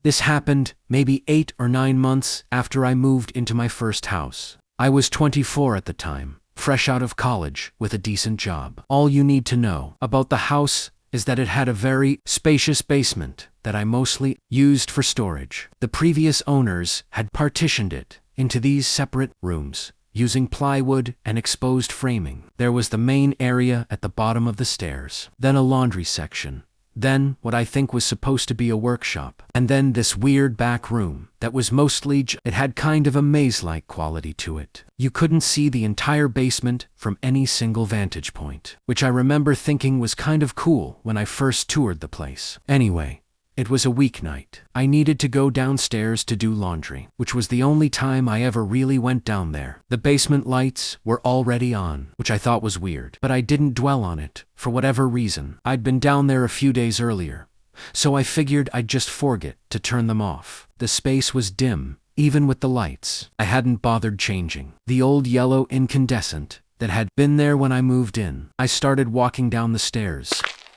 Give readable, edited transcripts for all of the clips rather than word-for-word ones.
This happened maybe 8 or 9 months after I moved into my first house. I was 24 at the time, fresh out of college with a decent job. All you need to know about the house is that it had a very spacious basement that I mostly used for storage. The previous owners had partitioned it into these separate rooms, using plywood and exposed framing. There was the main area at the bottom of the stairs, then a laundry section, then what I think was supposed to be a workshop, and then this weird back room that was mostly it had kind of a maze-like quality to it. You couldn't see the entire basement from any single vantage point, which I remember thinking was kind of cool when I first toured the place. Anyway, it was a weeknight. I needed to go downstairs to do laundry, which was the only time I ever really went down there. The basement lights were already on, which I thought was weird, but I didn't dwell on it, for whatever reason. I'd been down there a few days earlier, so I figured I'd just forget to turn them off. The space was dim, even with the lights. I hadn't bothered changing the old yellow incandescent that had been there when I moved in. I started walking down the stairs,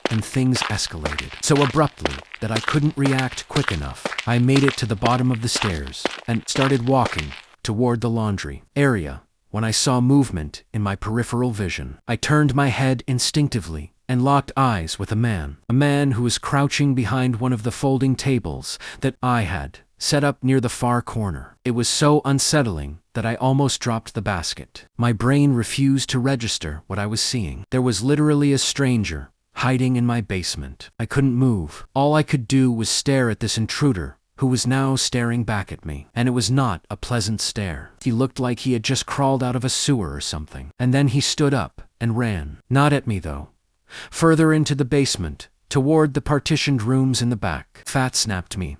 and things escalated so abruptly that I couldn't react quick enough. I made it to the bottom of the stairs and started walking toward the laundry area when I saw movement in my peripheral vision. I turned my head instinctively and locked eyes with a man who was crouching behind one of the folding tables that I had set up near the far corner. It was so unsettling that I almost dropped the basket. My brain refused to register what I was seeing. There was literally a stranger hiding in my basement. I couldn't move. All I could do was stare at this intruder, who was now staring back at me. And it was not a pleasant stare. He looked like he had just crawled out of a sewer or something. And then he stood up and ran. Not at me though. Further into the basement, toward the partitioned rooms in the back. Fat snapped me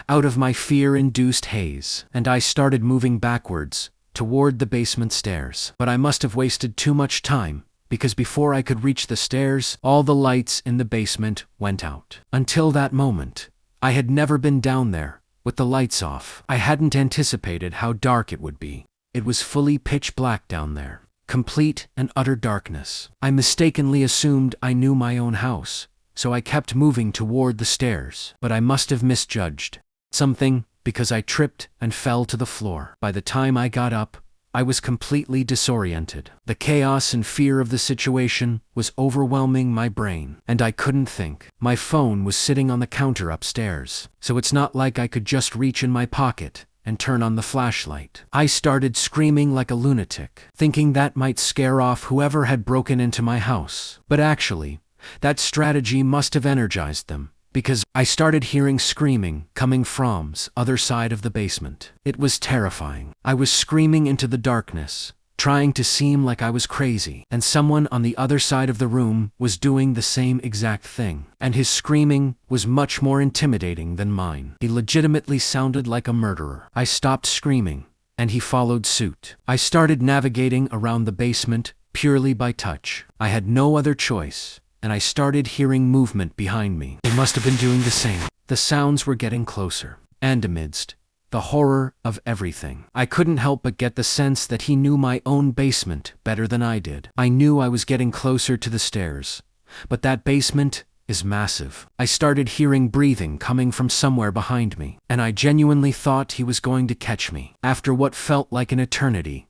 out of my fear-induced haze, and I started moving backwards toward the basement stairs. But I must have wasted too much time, because before I could reach the stairs, all the lights in the basement went out. Until that moment, I had never been down there with the lights off. I hadn't anticipated how dark it would be. It was fully pitch black down there, complete and utter darkness. I mistakenly assumed I knew my own house, so I kept moving toward the stairs. But I must have misjudged something, because I tripped and fell to the floor. By the time I got up, I was completely disoriented. The chaos and fear of the situation was overwhelming my brain, and I couldn't think. My phone was sitting on the counter upstairs, so it's not like I could just reach in my pocket and turn on the flashlight. I started screaming like a lunatic, thinking that might scare off whoever had broken into my house. But actually, that strategy must have energized them, because I started hearing screaming coming from the other side of the basement. It was terrifying. I was screaming into the darkness, trying to seem like I was crazy, and someone on the other side of the room was doing the same exact thing. And his screaming was much more intimidating than mine. He legitimately sounded like a murderer. I stopped screaming, and he followed suit. I started navigating around the basement purely by touch. I had no other choice, and I started hearing movement behind me. They must have been doing the same. The sounds were getting closer, and amidst the horror of everything, I couldn't help but get the sense that he knew my own basement better than I did. I knew I was getting closer to the stairs, but that basement is massive. I started hearing breathing coming from somewhere behind me, and I genuinely thought he was going to catch me. After what felt like an eternity,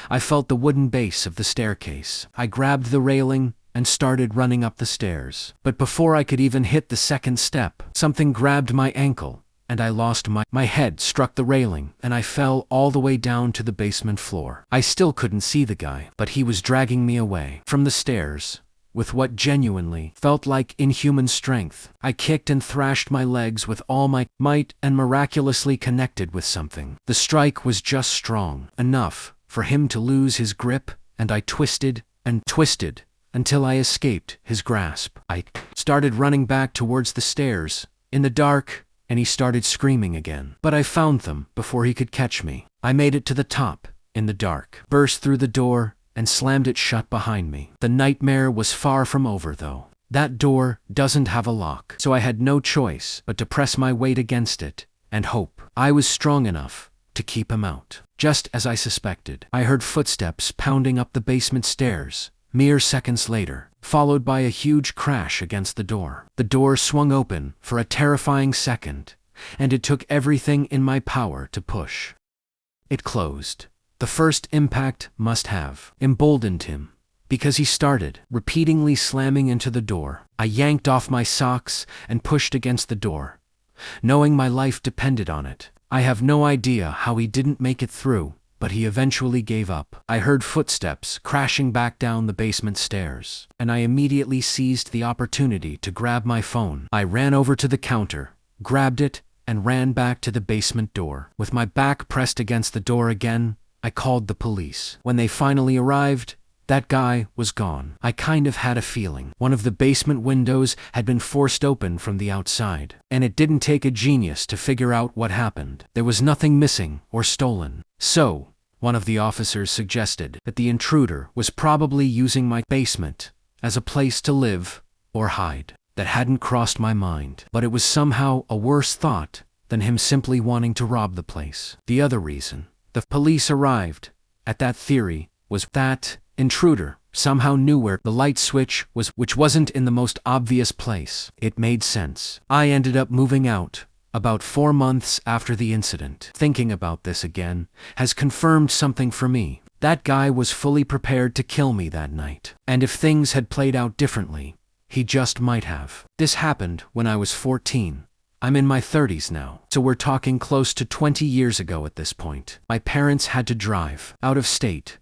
I felt the wooden base of the staircase. I grabbed the railing and started running up the stairs. But before I could even hit the second step, something grabbed my ankle, and I lost my head struck the railing, and I fell all the way down to the basement floor. I still couldn't see the guy, but he was dragging me away from the stairs with what genuinely felt like inhuman strength. I kicked and thrashed my legs with all my might and miraculously connected with something. The strike was just strong enough for him to lose his grip, and I twisted and twisted until I escaped his grasp. I started running back towards the stairs in the dark, and he started screaming again. But I found them before he could catch me. I made it to the top in the dark, burst through the door, and slammed it shut behind me. The nightmare was far from over though. That door doesn't have a lock, so I had no choice but to press my weight against it and hope I was strong enough to keep him out. Just as I suspected, I heard footsteps pounding up the basement stairs. Mere seconds later, followed by a huge crash against the door. The door swung open for a terrifying second, and it took everything in my power to push. It closed. The first impact must have emboldened him, because he started repeatedly slamming into the door. I yanked off my socks and pushed against the door, knowing my life depended on it. I have no idea how he didn't make it through, but he eventually gave up. I heard footsteps crashing back down the basement stairs, and I immediately seized the opportunity to grab my phone. I ran over to the counter, grabbed it, and ran back to the basement door. With my back pressed against the door again, I called the police. When they finally arrived, that guy was gone. I kind of had a feeling one of the basement windows had been forced open from the outside, and it didn't take a genius to figure out what happened. There was nothing missing or stolen. So, one of the officers suggested that the intruder was probably using my basement as a place to live or hide. That hadn't crossed my mind, but it was somehow a worse thought than him simply wanting to rob the place. The other reason the police arrived at that theory was that intruder somehow knew where the light switch was, which wasn't in the most obvious place. It made sense. I ended up moving out about 4 months after the incident. Thinking about this again has confirmed something for me. That guy was fully prepared to kill me that night. And if things had played out differently, he just might have. This happened when I was 14. I'm in my 30s now, so we're talking close to 20 years ago at this point. My parents had to drive out of state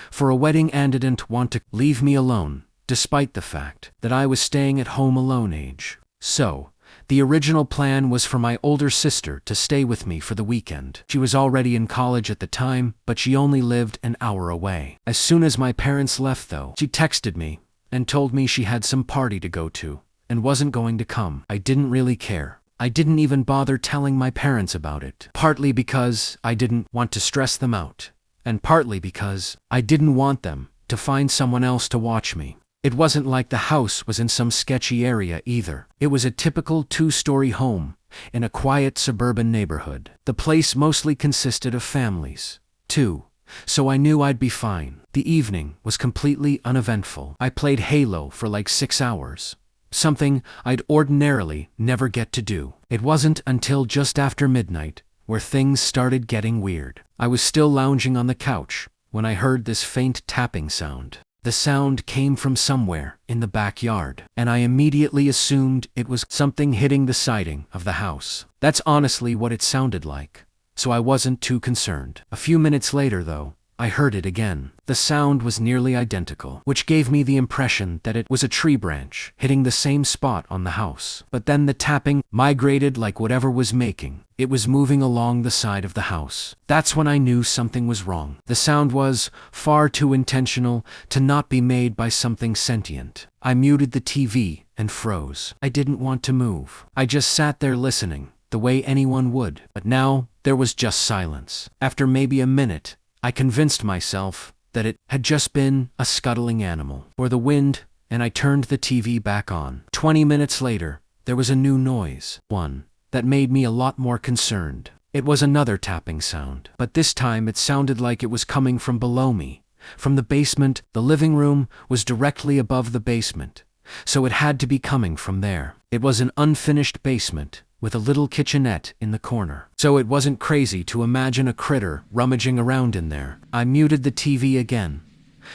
for a wedding and didn't want to leave me alone, despite the fact that I was staying at home alone age. So, the original plan was for my older sister to stay with me for the weekend. She was already in college at the time, but she only lived an hour away. As soon as my parents left though, she texted me and told me she had some party to go to and wasn't going to come. I didn't really care. I didn't even bother telling my parents about it, partly because I didn't want to stress them out, and partly because I didn't want them to find someone else to watch me. It wasn't like the house was in some sketchy area either. It was a typical 2-story home in a quiet suburban neighborhood. The place mostly consisted of families, too, so I knew I'd be fine. The evening was completely uneventful. I played Halo for like 6 hours, something I'd ordinarily never get to do. It wasn't until just after midnight where things started getting weird. I was still lounging on the couch when I heard this faint tapping sound. The sound came from somewhere in the backyard, and I immediately assumed it was something hitting the siding of the house. That's honestly what it sounded like, so I wasn't too concerned. A few minutes later, though, I heard it again. The sound was nearly identical, which gave me the impression that it was a tree branch hitting the same spot on the house. But then the tapping migrated like whatever was making. It was moving along the side of the house. That's when I knew something was wrong. The sound was far too intentional to not be made by something sentient. I muted the TV and froze. I didn't want to move. I just sat there listening, the way anyone would. But now there was just silence. After maybe a minute, I convinced myself that it had just been a scuttling animal or the wind, and I turned the TV back on. 20 minutes later, there was a new noise, one that made me a lot more concerned. It was another tapping sound, but this time it sounded like it was coming from below me, from the basement. The living room was directly above the basement, so it had to be coming from there. It was an unfinished basement with a little kitchenette in the corner, so it wasn't crazy to imagine a critter rummaging around in there. I muted the TV again,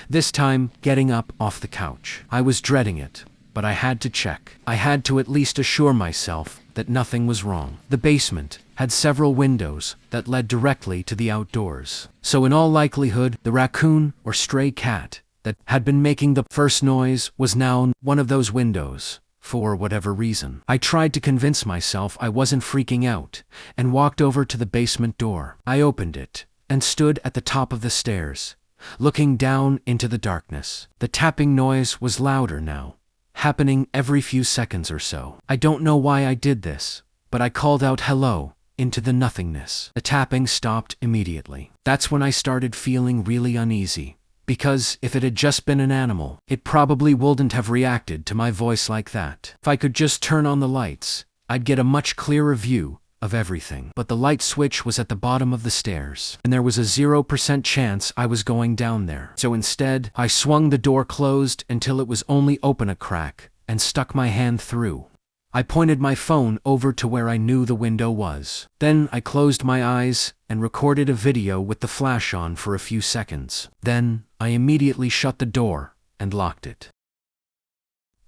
this time getting up off the couch. I was dreading it, but I had to check. I had to at least assure myself that nothing was wrong. The basement had several windows that led directly to the outdoors, so in all likelihood, the raccoon or stray cat that had been making the first noise was now in one of those windows. For whatever reason, I tried to convince myself I wasn't freaking out and walked over to the basement door. I opened it and stood at the top of the stairs, looking down into the darkness. The tapping noise was louder now, happening every few seconds or so. I don't know why I did this, but I called out hello into the nothingness. The tapping stopped immediately. That's when I started feeling really uneasy. Because if it had just been an animal, it probably wouldn't have reacted to my voice like that. If I could just turn on the lights, I'd get a much clearer view of everything. But the light switch was at the bottom of the stairs, and there was a 0% chance I was going down there. So instead, I swung the door closed until it was only open a crack and stuck my hand through. I pointed my phone over to where I knew the window was. Then I closed my eyes and recorded a video with the flash on for a few seconds. Then I immediately shut the door and locked it.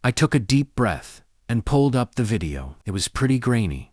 I took a deep breath and pulled up the video. It was pretty grainy,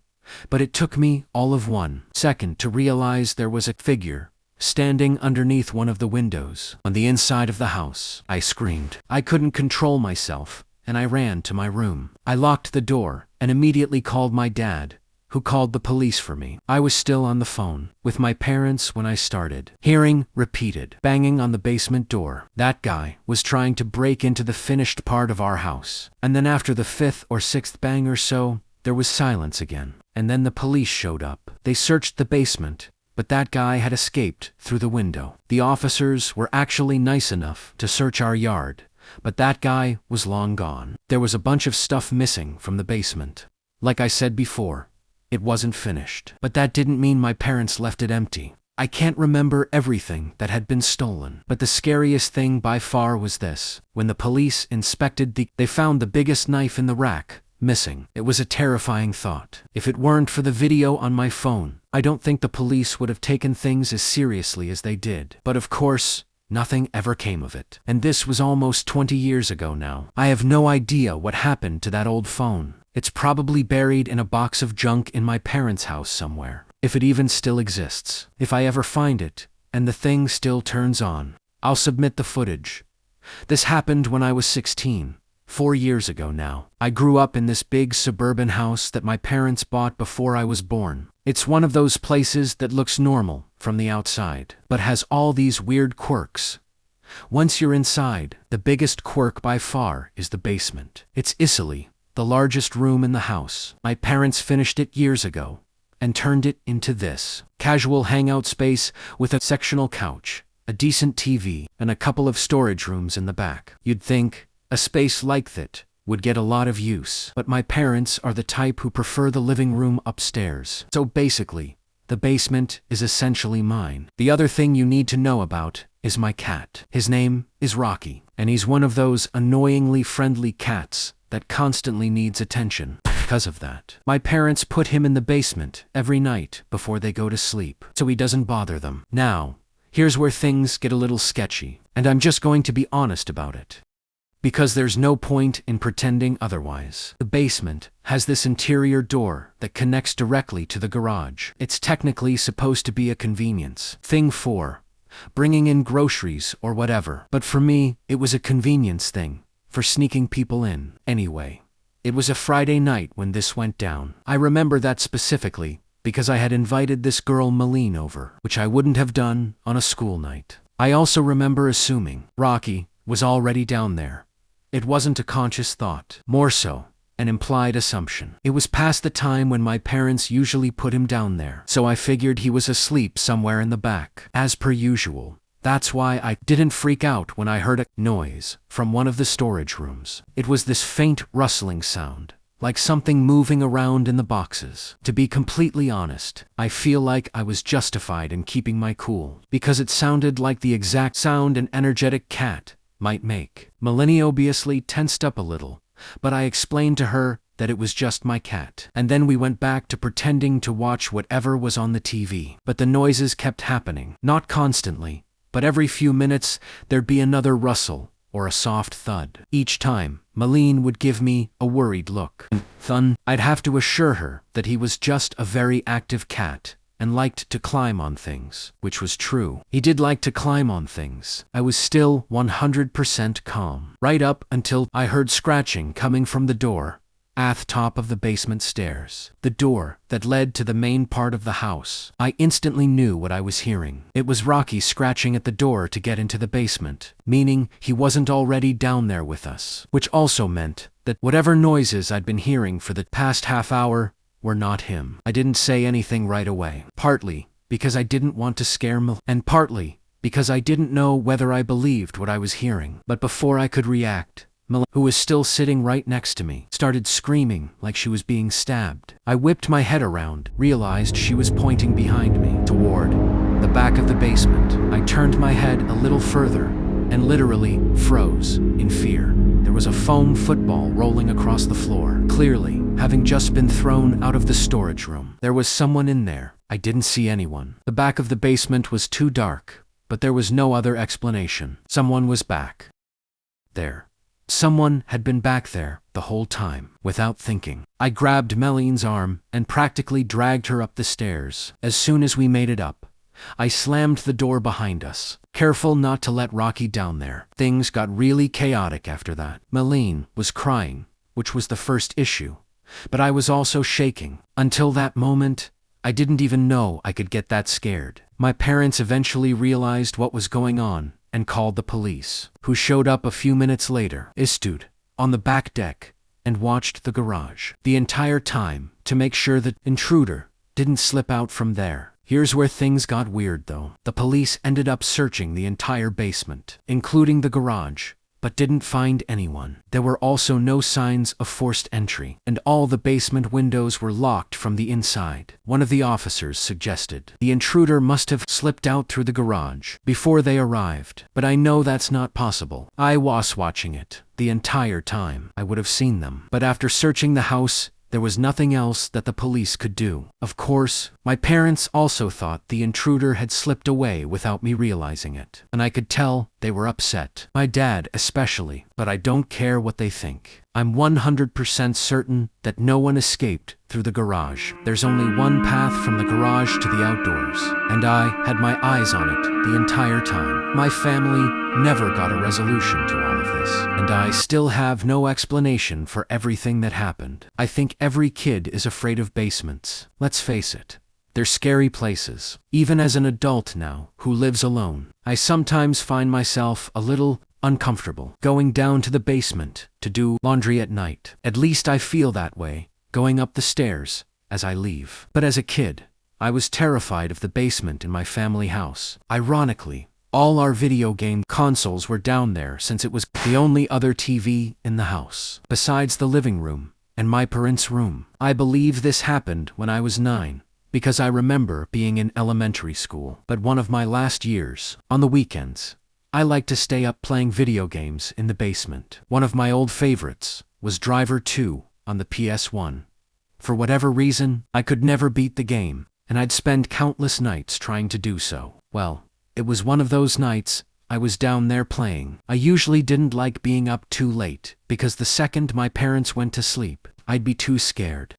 but it took me all of 1 second to realize there was a figure standing underneath one of the windows on the inside of the house. I screamed. I couldn't control myself, and I ran to my room. I locked the door and immediately called my dad, who called the police for me. I was still on the phone with my parents when I started hearing repeated banging on the basement door. That guy was trying to break into the finished part of our house. And then after the 5th or 6th bang or so, there was silence again. And then the police showed up. They searched the basement, but that guy had escaped through the window. The officers were actually nice enough to search our yard, but that guy was long gone. There was a bunch of stuff missing from the basement. Like I said before, it wasn't finished. But that didn't mean my parents left it empty. I can't remember everything that had been stolen. But the scariest thing by far was this. When the police inspected they found the biggest knife in the rack missing. It was a terrifying thought. If it weren't for the video on my phone, I don't think the police would have taken things as seriously as they did. But of course, nothing ever came of it. And this was almost 20 years ago now. I have no idea what happened to that old phone. It's probably buried in a box of junk in my parents' house somewhere, if it even still exists. If I ever find it, and the thing still turns on, I'll submit the footage. This happened when I was 16. 4 years ago now. I grew up in this big suburban house that my parents bought before I was born. It's one of those places that looks normal from the outside, but has all these weird quirks. Once you're inside, the biggest quirk by far is the basement. It's easily the largest room in the house. My parents finished it years ago and turned it into this casual hangout space with a sectional couch, a decent TV, and a couple of storage rooms in the back. You'd think a space like that would get a lot of use, but my parents are the type who prefer the living room upstairs. So basically, the basement is essentially mine. The other thing you need to know about is my cat. His name is Rocky, and he's one of those annoyingly friendly cats that constantly needs attention. Because of that, my parents put him in the basement every night before they go to sleep, so he doesn't bother them. Now, here's where things get a little sketchy, and I'm just going to be honest about it, because there's no point in pretending otherwise. The basement has this interior door that connects directly to the garage. It's technically supposed to be a convenience thing for bringing in groceries or whatever, but for me, it was a convenience thing for sneaking people in. Anyway, it was a Friday night when this went down. I remember that specifically because I had invited this girl Malene over, which I wouldn't have done on a school night. I also remember assuming Rocky was already down there. It wasn't a conscious thought, more so an implied assumption. It was past the time when my parents usually put him down there, so I figured he was asleep somewhere in the back. As per usual, that's why I didn't freak out when I heard a noise from one of the storage rooms. It was this faint rustling sound, like something moving around in the boxes. To be completely honest, I feel like I was justified in keeping my cool, because it sounded like the exact sound an energetic cat might make. Malene obviously tensed up a little, but I explained to her that it was just my cat. And then we went back to pretending to watch whatever was on the TV. But the noises kept happening. Not constantly, but every few minutes there'd be another rustle or a soft thud. Each time, Malene would give me a worried look. I'd have to assure her that he was just a very active cat and liked to climb on things, which was true. He did like to climb on things. I was still 100% calm, right up until I heard scratching coming from the door at the top of the basement stairs, the door that led to the main part of the house. I instantly knew what I was hearing. It was Rocky scratching at the door to get into the basement, meaning he wasn't already down there with us, which also meant that whatever noises I'd been hearing for the past half hour were not him. I didn't say anything right away, partly because I didn't want to scare Mel, and partly because I didn't know whether I believed what I was hearing. But before I could react, Mel, who was still sitting right next to me, started screaming like she was being stabbed. I whipped my head around, realized she was pointing behind me, toward the back of the basement. I turned my head a little further and literally froze in fear. There was a foam football rolling across the floor, clearly having just been thrown out of the storage room. There was someone in there. I didn't see anyone. The back of the basement was too dark, but there was no other explanation. Someone was back there. Someone had been back there the whole time. Without thinking, I grabbed Meline's arm and practically dragged her up the stairs. As soon as we made it up, I slammed the door behind us, careful not to let Rocky down there. Things got really chaotic after that. Meline was crying, which was the first issue, but I was also shaking. Until that moment, I didn't even know I could get that scared. My parents eventually realized what was going on and called the police, who showed up a few minutes later. I stood on the back deck and watched the garage the entire time to make sure the intruder didn't slip out from there. Here's where things got weird though. The police ended up searching the entire basement, including the garage, but didn't find anyone. There were also no signs of forced entry, and all the basement windows were locked from the inside. One of the officers suggested the intruder must have slipped out through the garage before they arrived, but I know that's not possible. I was watching it the entire time. I would have seen them. But after searching the house, there was nothing else that the police could do. Of course, my parents also thought the intruder had slipped away without me realizing it, and I could tell they were upset. My dad especially, but I don't care what they think. I'm 100% certain that no one escaped through the garage. There's only one path from the garage to the outdoors, and I had my eyes on it the entire time. My family never got a resolution to all of this, and I still have no explanation for everything that happened. I think every kid is afraid of basements. Let's face it, they're scary places. Even as an adult now, who lives alone, I sometimes find myself a little uncomfortable going down to the basement to do laundry at night. At least I feel that way going up the stairs as I leave. But as a kid, I was terrified of the basement in my family house. Ironically, all our video game consoles were down there since it was the only other TV in the house, besides the living room and my parents' room. I believe this happened when I was 9, because I remember being in elementary school. But one of my last years, on the weekends, I liked to stay up playing video games in the basement. One of my old favorites was Driver 2 on the PS1. For whatever reason, I could never beat the game, and I'd spend countless nights trying to do so. Well, it was one of those nights I was down there playing. I usually didn't like being up too late, because the second my parents went to sleep, I'd be too scared